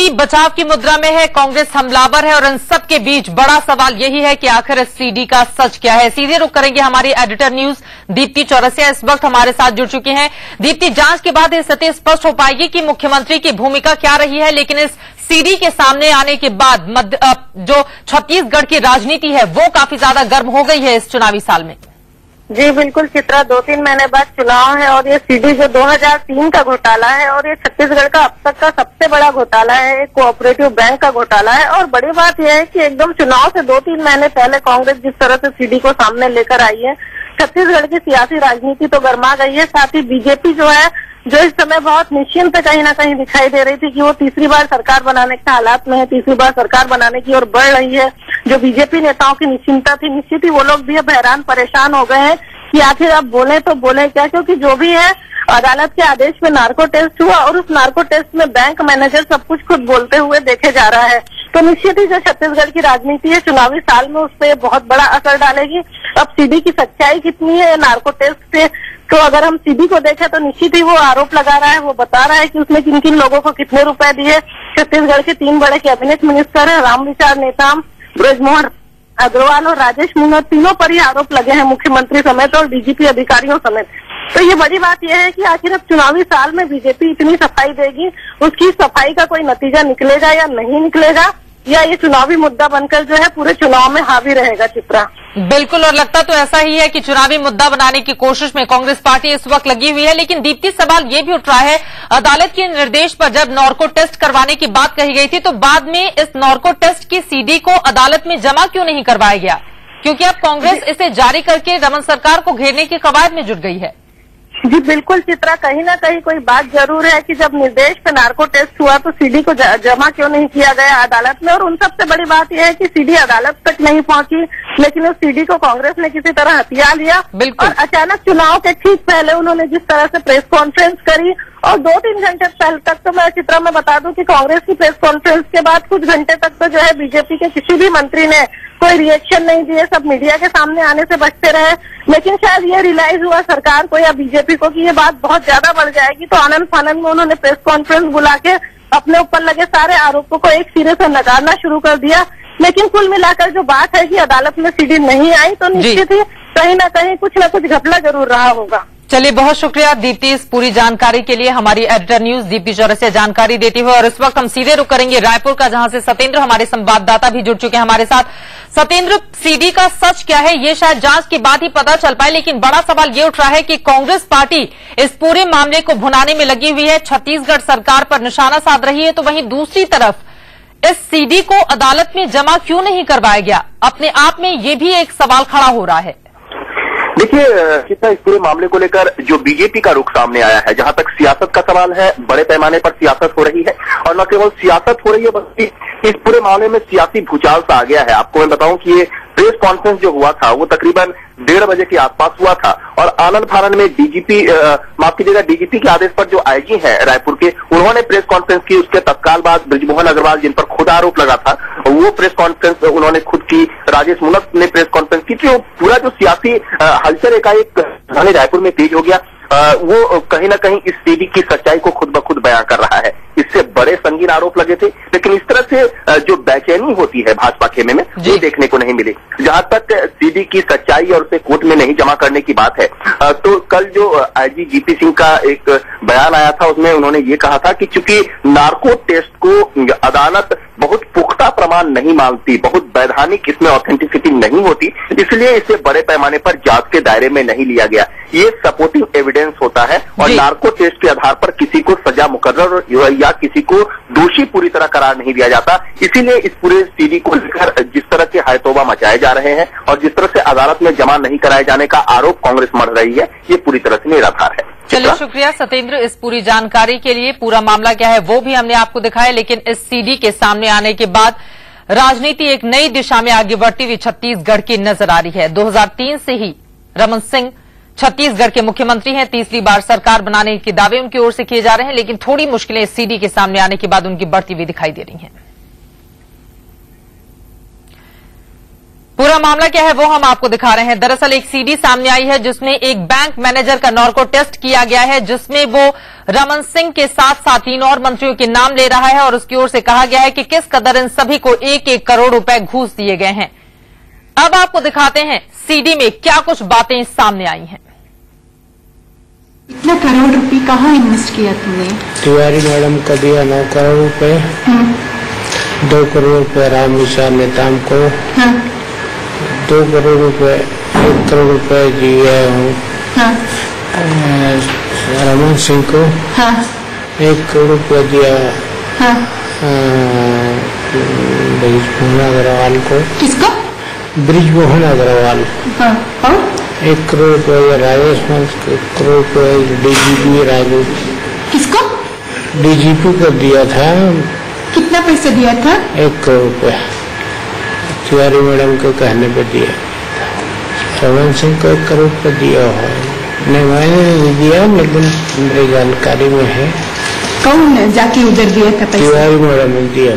BJP बचाव की मुद्रा में है, कांग्रेस हमलावर है और इन सब के बीच बड़ा सवाल यही है कि आखिर इस सीडी का सच क्या है। सीधे रुख करेंगे हमारी एडिटर न्यूज दीप्ति चौरसिया इस वक्त हमारे साथ जुड़ चुकी हैं। दीप्ति, जांच के बाद ये स्थिति स्पष्ट हो पाएगी कि मुख्यमंत्री की भूमिका क्या रही है, लेकिन इस सीडी के सामने आने के बाद जो छत्तीसगढ़ की राजनीति है वो काफी ज्यादा गर्म हो गई है इस चुनावी साल में। जी बिल्कुल चित्रा, 2-3 महीने बाद चुनाव है और ये सीडी जो 2003 का घोटाला है और ये छत्तीसगढ़ का अब तक का सबसे बड़ा घोटाला है, एक कोऑपरेटिव बैंक का घोटाला है। और बड़ी बात यह है कि एकदम चुनाव से 2-3 महीने पहले कांग्रेस जिस तरह से सीडी को सामने लेकर आई है, छत्तीसगढ़ की सियासी राजनीति तो गर्मा गई है। साथ ही बीजेपी जो है, जो इस समय बहुत निश्चिंत कहीं ना कहीं दिखाई दे रही थी कि वो तीसरी बार सरकार बनाने के हालात में है, तीसरी बार सरकार बनाने की ओर बढ़ रही है। जो बीजेपी नेताओं की निश्चिंतता थी, निश्चित ही वो लोग भी अब हैरान परेशान हो गए हैं कि आखिर अब बोले तो बोले क्या, क्योंकि जो भी है अदालत के आदेश में नार्को टेस्ट हुआ और उस नार्को टेस्ट में बैंक मैनेजर सब कुछ खुद बोलते हुए देखे जा रहा है। तो निश्चित ही जो छत्तीसगढ़ की राजनीति है चुनावी साल में उस पर बहुत बड़ा असर डालेगी। अब सीडी की सच्चाई कितनी है नार्को टेस्ट से, तो अगर हम सीडी को देखें तो निश्चित ही वो आरोप लगा रहा है, वो बता रहा है कि उसने किन किन लोगों को कितने रुपए दिए। छत्तीसगढ़ के 3 बड़े कैबिनेट मिनिस्टर हैं, रामविचार नेताम, बृजमोहन अग्रवाल और राजेश मीणा, तीनों पर ही आरोप लगे हैं, मुख्यमंत्री समेत और डीजीपी अधिकारियों समेत। तो ये बड़ी बात यह है कि आखिर अब चुनावी साल में बीजेपी इतनी सफाई देगी, उसकी सफाई का कोई नतीजा निकलेगा या नहीं निकलेगा, या ये चुनावी मुद्दा बनकर जो है पूरे चुनाव में हावी रहेगा। चित्रा बिल्कुल, और लगता तो ऐसा ही है कि चुनावी मुद्दा बनाने की कोशिश में कांग्रेस पार्टी इस वक्त लगी हुई है। लेकिन दीप्ति, सवाल ये भी उठ रहा है, अदालत के निर्देश पर जब नार्को टेस्ट करवाने की बात कही गई थी तो बाद में इस नार्को टेस्ट की सीडी को अदालत में जमा क्यों नहीं करवाया गया? क्योंकि अब कांग्रेस इसे जारी करके रमन सरकार को घेरने की कवायद में जुट गई है। जी बिल्कुल चित्रा, कहीं ना कहीं कोई बात जरूर है कि जब निर्देश पे नार्को टेस्ट हुआ तो सीडी को जमा क्यों नहीं किया गया अदालत में। और उन सबसे बड़ी बात यह है कि सीडी अदालत तक नहीं पहुंची, लेकिन उस सीडी को कांग्रेस ने किसी तरह हथिया लिया और अचानक चुनाव के ठीक पहले उन्होंने जिस तरह से प्रेस कॉन्फ्रेंस करी और 2-3 घंटे पहले तक तो मैं चित्रा में बता दूं कि कांग्रेस की प्रेस कॉन्फ्रेंस के बाद कुछ घंटे तक तो जो है बीजेपी के किसी भी मंत्री ने कोई रिएक्शन नहीं दिए, सब मीडिया के सामने आने से बचते रहे। लेकिन शायद ये रियलाइज हुआ सरकार को या बीजेपी को कि ये बात बहुत ज्यादा बढ़ जाएगी, तो आनंद फानंद में उन्होंने प्रेस कॉन्फ्रेंस बुला के अपने ऊपर लगे सारे आरोपों को एक सिरे से नकारना शुरू कर दिया। लेकिन कुल मिलाकर जो बात है कि अदालत में सीडी नहीं आई तो निश्चित ही कहीं ना कहीं कुछ न कुछ घपला जरूर रहा होगा। चलिए, बहुत शुक्रिया दीप्ति इस पूरी जानकारी के लिए। हमारी एडिटर न्यूज दीप्ति चौरसिया जानकारी देती हुए। और इस वक्त हम सीधे रुख करेंगे रायपुर का, जहां से सतेंद्र हमारे संवाददाता भी जुड़ चुके हैं हमारे साथ। सतेंद्र, सीडी का सच क्या है ये शायद जांच के बाद ही पता चल पाए, लेकिन बड़ा सवाल ये उठ रहा है कि कांग्रेस पार्टी इस पूरे मामले को भुनाने में लगी हुई है, छत्तीसगढ़ सरकार पर निशाना साध रही है। तो वहीं दूसरी तरफ इस सीडी को अदालत में जमा क्यों नहीं करवाया गया, अपने आप में ये भी एक सवाल खड़ा हो रहा है। देखिए कितना इस पूरे मामले को लेकर जो बीजेपी का रुख सामने आया है, जहां तक सियासत का सवाल है, बड़े पैमाने पर सियासत हो रही है और न केवल सियासत हो रही है बल्कि इस पूरे मामले में सियासी भूचाल सा आ गया है। आपको मैं बताऊं कि ये प्रेस कॉन्फ्रेंस जो हुआ था वो तकरीबन 1:30 बजे के आसपास हुआ था और आनंद फानंद में डीजीपी के आदेश पर जो आईजी है रायपुर के, उन्होंने प्रेस कॉन्फ्रेंस की। उसके तत्काल बाद बृजमोहन अग्रवाल, जिन पर खुद आरोप लगा था, वो प्रेस कॉन्फ्रेंस उन्होंने खुद की। राजेश मीणा ने प्रेस कॉन्फ्रेंस की। तो पूरा जो सियासी हलचल एकाएक राजधानी रायपुर में तेज हो गया। वो कहीं ना कहीं इस सीडी की सच्चाई को खुद ब खुद बयां कर रहा है। इससे बड़े संगीन आरोप लगे थे, लेकिन इस तरह से जो बेचैनी होती है भाजपा खेमे में वो देखने को नहीं मिली। जहां तक सीडी की सच्चाई और उसे कोर्ट में नहीं जमा करने की बात है, तो कल जो आईजी जीपी सिंह का एक बयान आया था उसमें उन्होंने ये कहा था कि चूंकि नार्को टेस्ट को अदालत बहुत पुख्ता प्रमाण नहीं मानती, बहुत वैधानिक इसमें ऑथेंटिसिटी नहीं होती, इसलिए इसे बड़े पैमाने पर जांच के दायरे में नहीं लिया गया। ये सपोर्टिंग एविडेंस होता है और नार्को टेस्ट के आधार पर किसी को सजा मुकर्रर या किसी को दोषी पूरी तरह करार नहीं दिया जाता। इसीलिए इस पूरे सीडी को लेकर जिस तरह के हायतोबा मचाए जा रहे हैं और जिस तरह से अदालत में जमा नहीं कराए जाने का आरोप कांग्रेस मढ़ रही है, ये पूरी तरह से निराधार है। चलिए, शुक्रिया सतेंद्र इस पूरी जानकारी के लिए। पूरा मामला क्या है वो भी हमने आपको दिखाया, लेकिन इस सीडी के सामने आने के बाद राजनीति एक नई दिशा में आगे बढ़ती हुई छत्तीसगढ़ की नजर आ रही है। 2003 से ही रमन सिंह छत्तीसगढ़ के मुख्यमंत्री हैं, तीसरी बार सरकार बनाने के दावे उनकी ओर से किए जा रहे हैं, लेकिन थोड़ी मुश्किलें इस सीडी के सामने आने के बाद उनकी बढ़ती हुई दिखाई दे रही हैं। पूरा मामला क्या है वो हम आपको दिखा रहे हैं। दरअसल एक सीडी सामने आई है जिसमें एक बैंक मैनेजर का नार्को टेस्ट किया गया है, जिसमें वो रमन सिंह के साथ 3 और मंत्रियों के नाम ले रहा है और उसकी ओर से कहा गया है कि किस कदर इन सभी को 1-1 करोड़ रुपए घूस दिए गए हैं। अब आपको दिखाते हैं सीडी में क्या कुछ बातें सामने आई हैं। इतना करोड़ रुपए कहाँ इन्वेस्ट किया तुमने? तिवारी मैडम को दिया 9 करोड़ रुपए, 2 करोड़ रुपए राम विशाल नेताम को, 2 करोड़ रुपए, 1 करोड़ रुपए दिए हूँ रमन सिंह को, 1 करोड़ रुपए दिया ब्रिजमोहन अग्रवाल को। किसको? ब्रिजमोहन अग्रवाल। 1 करोड़ रुपए राजेश मंच, 1 करोड़ रुपए डीजीपी राजू। किसको? डीजीपी को दिया था। कितना पैसा दिया था? 1 करोड़ रुपए तिवारी मैडम के कहने पे दिया। रमन सिंह को 1 करोड़ रुपए दिया है। नहीं, मैंने नहीं दिया, लेकिन मेरी जानकारी में है। कौन जाके उधर दिया था पैसा? तिवारी मैडम ने दिया।